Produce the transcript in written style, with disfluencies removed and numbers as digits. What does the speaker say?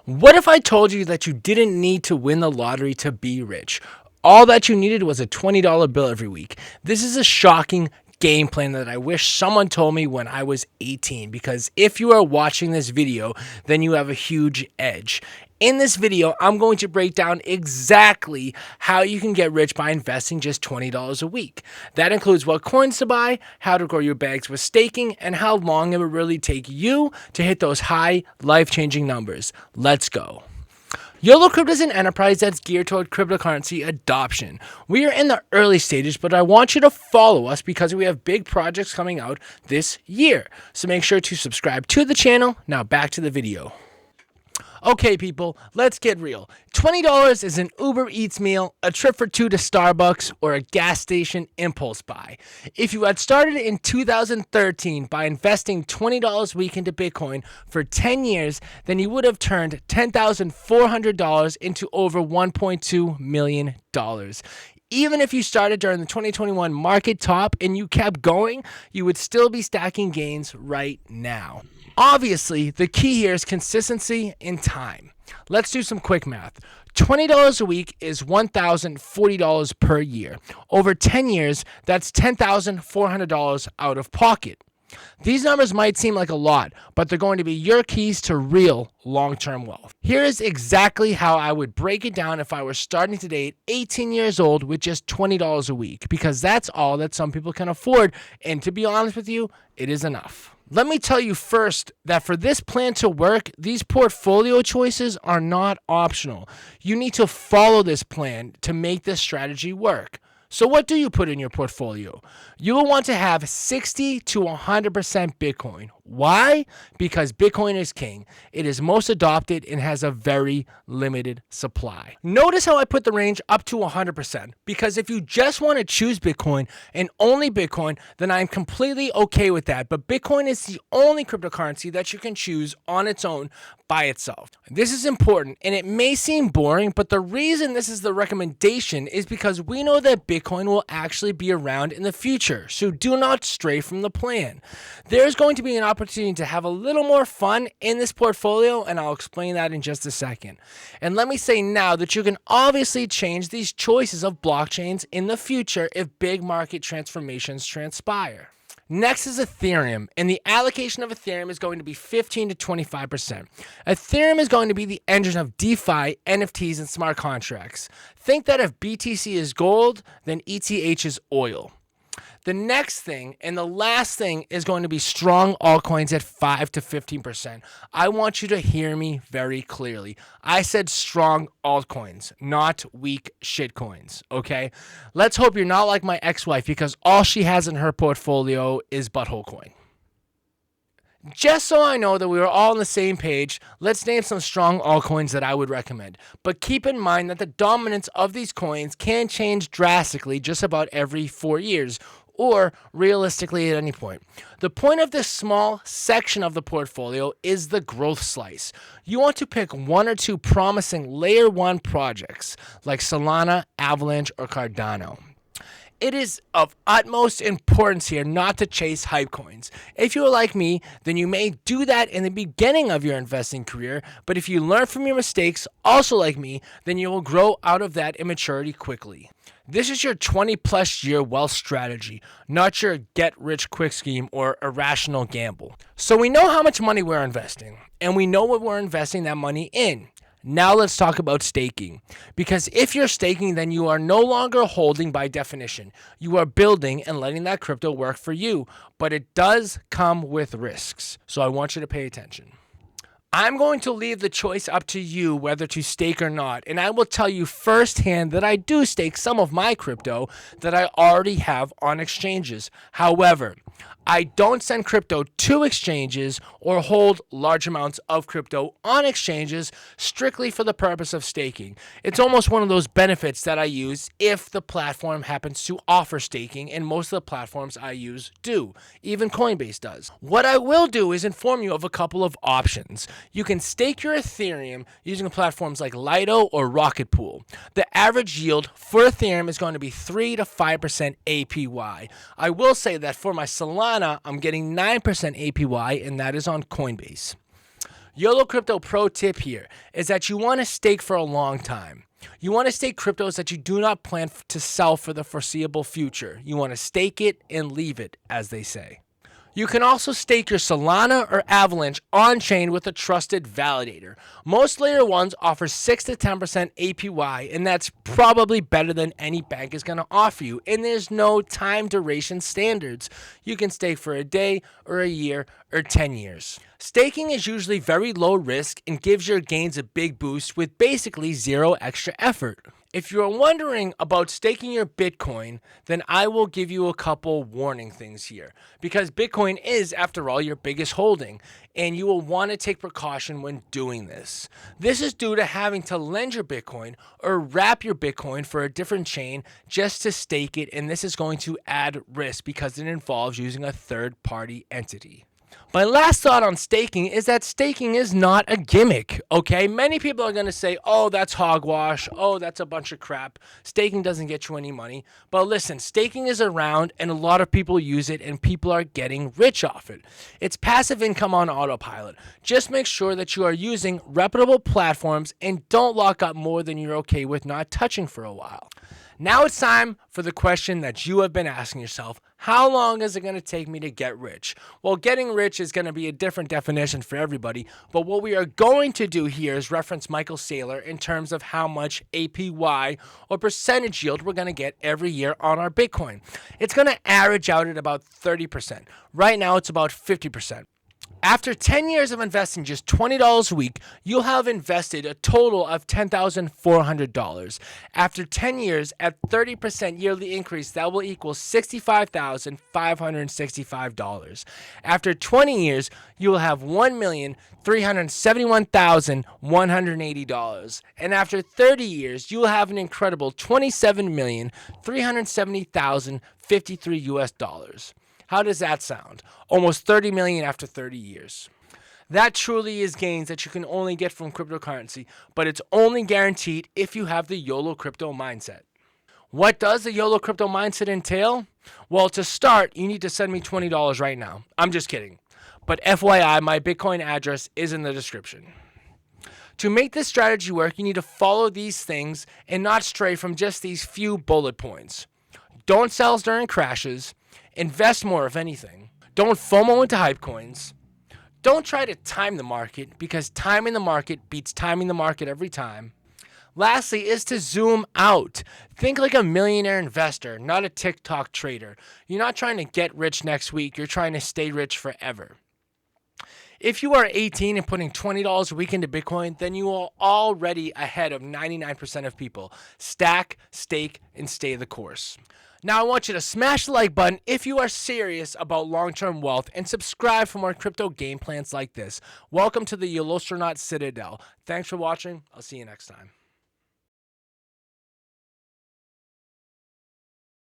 What if I told you that you didn't need to win the lottery to be rich? All that you needed was a $20 bill every week. This is a shocking game plan that I wish someone told me when I was 18, because if you are watching this video, then you have a huge edge. In this video, I'm going to break down exactly how you can get rich by investing just $20 a week. That includes what coins to buy, how to grow your bags with staking, and how long it would really take you to hit those high, life-changing numbers. Let's go. YOLO Crypto is an enterprise that's geared toward cryptocurrency adoption. We are in the early stages, but I want you to follow us because we have big projects coming out this year. So make sure to subscribe to the channel. Now back to the video. Okay, people, let's get real. $20 is an Uber Eats meal, a trip for two to Starbucks, or a gas station impulse buy. If you had started in 2013 by investing $20 a week into Bitcoin for 10 years, then you would have turned $10,400 into over $1.2 million. Even if you started during the 2021 market top and you kept going, you would still be stacking gains right now. Obviously, the key here is consistency and time. Let's do some quick math. $20 a week is $1,040 per year. Over 10 years, that's $10,400 out of pocket. These numbers might seem like a lot, but they're going to be your keys to real long-term wealth. Here is exactly how I would break it down if I were starting today at 18 years old with just $20 a week, because that's all that some people can afford, and to be honest with you, it is enough. Let me tell you first that for this plan to work, these portfolio choices are not optional. You need to follow this plan to make this strategy work. So what do you put in your portfolio? You will want to have 60 to 100% Bitcoin. Why? Because Bitcoin is king. It is most adopted and has a very limited supply. Notice how I put the range up to 100%, because if you just want to choose Bitcoin and only Bitcoin, then I'm completely okay with that. But Bitcoin is the only cryptocurrency that you can choose on its own by itself. This is important, and it may seem boring, but the reason this is the recommendation is because we know that Bitcoin will actually be around in the future, so do not stray from the plan. There's going to be an opportunity to have a little more fun in this portfolio, and I'll explain that in just a second. And let me say now that you can obviously change these choices of blockchains in the future if big market transformations transpire. Next is Ethereum, and the allocation of Ethereum is going to be 15 to 25%. Ethereum is going to be the engine of DeFi, NFTs, and smart contracts. Think that if BTC is gold, then ETH is oil. The next thing and the last thing is going to be strong altcoins at 5 to 15%. I want you to hear me very clearly. I said strong altcoins, not weak shitcoins, okay? Let's hope you're not like my ex-wife, because all she has in her portfolio is butthole coin. Just so I know that we are all on the same page, let's name some strong altcoins that I would recommend. But keep in mind that the dominance of these coins can change drastically just about every 4 years, or realistically at any point. The point of this small section of the portfolio is the growth slice. You want to pick one or two promising layer 1 projects like Solana, Avalanche, or Cardano. It is of utmost importance here not to chase hype coins. If you are like me, then you may do that in the beginning of your investing career, but if you learn from your mistakes, also like me, then you will grow out of that immaturity quickly. This is your 20-plus year wealth strategy, not your get-rich-quick scheme or irrational gamble. So we know how much money we're investing, and we know what we're investing that money in. Now let's talk about staking. Because if you're staking, then you are no longer holding by definition. You are building and letting that crypto work for you. But it does come with risks. So I want you to pay attention. I'm going to leave the choice up to you whether to stake or not, and I will tell you firsthand that I do stake some of my crypto that I already have on exchanges. However, I don't send crypto to exchanges or hold large amounts of crypto on exchanges strictly for the purpose of staking. It's almost one of those benefits that I use if the platform happens to offer staking, and most of the platforms I use do. Even Coinbase does. What I will do is inform you of a couple of options. You can stake your Ethereum using platforms like Lido or Rocket Pool. The average yield for Ethereum is going to be 3 to 5% APY. I will say that for my Solana, I'm getting 9% APY, and that is on Coinbase. YOLO Crypto pro tip here is that you want to stake for a long time. You want to stake cryptos that you do not plan to sell for the foreseeable future. You want to stake it and leave it, as they say. You can also stake your Solana or Avalanche on-chain with a trusted validator. Most layer 1s offer 6 to 10% APY, and that's probably better than any bank is going to offer you. And there's no time duration standards. You can stake for a day or a year or 10 years. Staking is usually very low risk and gives your gains a big boost with basically zero extra effort. If you're wondering about staking your Bitcoin, then I will give you a couple warning things here. Because Bitcoin is, after all, your biggest holding, and you will want to take precaution when doing this. This is due to having to lend your Bitcoin or wrap your Bitcoin for a different chain just to stake it, and this is going to add risk because it involves using a third-party entity. My last thought on staking is that staking is not a gimmick, okay? Many people are going to say, oh, that's hogwash. Oh, that's a bunch of crap. Staking doesn't get you any money. But listen, staking is around and a lot of people use it and people are getting rich off it. It's passive income on autopilot. Just make sure that you are using reputable platforms and don't lock up more than you're okay with not touching for a while. Now it's time for the question that you have been asking yourself. How long is it going to take me to get rich? Well, getting rich is going to be a different definition for everybody, but what we are going to do here is reference Michael Saylor in terms of how much APY or percentage yield we're going to get every year on our Bitcoin. It's going to average out at about 30%. Right now, it's about 50%. After 10 years of investing just $20 a week, you'll have invested a total of $10,400. After 10 years, at 30% yearly increase, that will equal $65,565. After 20 years, you will have $1,371,180. And after 30 years, you will have an incredible $27,370,053 US. How does that sound? Almost 30 million after 30 years. That truly is gains that you can only get from cryptocurrency, but it's only guaranteed if you have the YOLO crypto mindset. What does the YOLO crypto mindset entail? Well, to start, you need to send me $20 right now. I'm just kidding. But FYI, my Bitcoin address is in the description. To make this strategy work, you need to follow these things and not stray from just these few bullet points. Don't sell during crashes. Invest more, if anything. Don't FOMO into hype coins. Don't try to time the market because timing the market beats timing the market every time. Lastly is to zoom out. Think like a millionaire investor, not a TikTok trader. You're not trying to get rich next week. You're trying to stay rich forever. If you are 18 and putting $20 a week into Bitcoin, then you are already ahead of 99% of people. Stack, stake, and stay the course. Now I want you to smash the like button if you are serious about long-term wealth and subscribe for more crypto game plans like this. Welcome to the YOLOstronaut Citadel. Thanks for watching. I'll see you next time.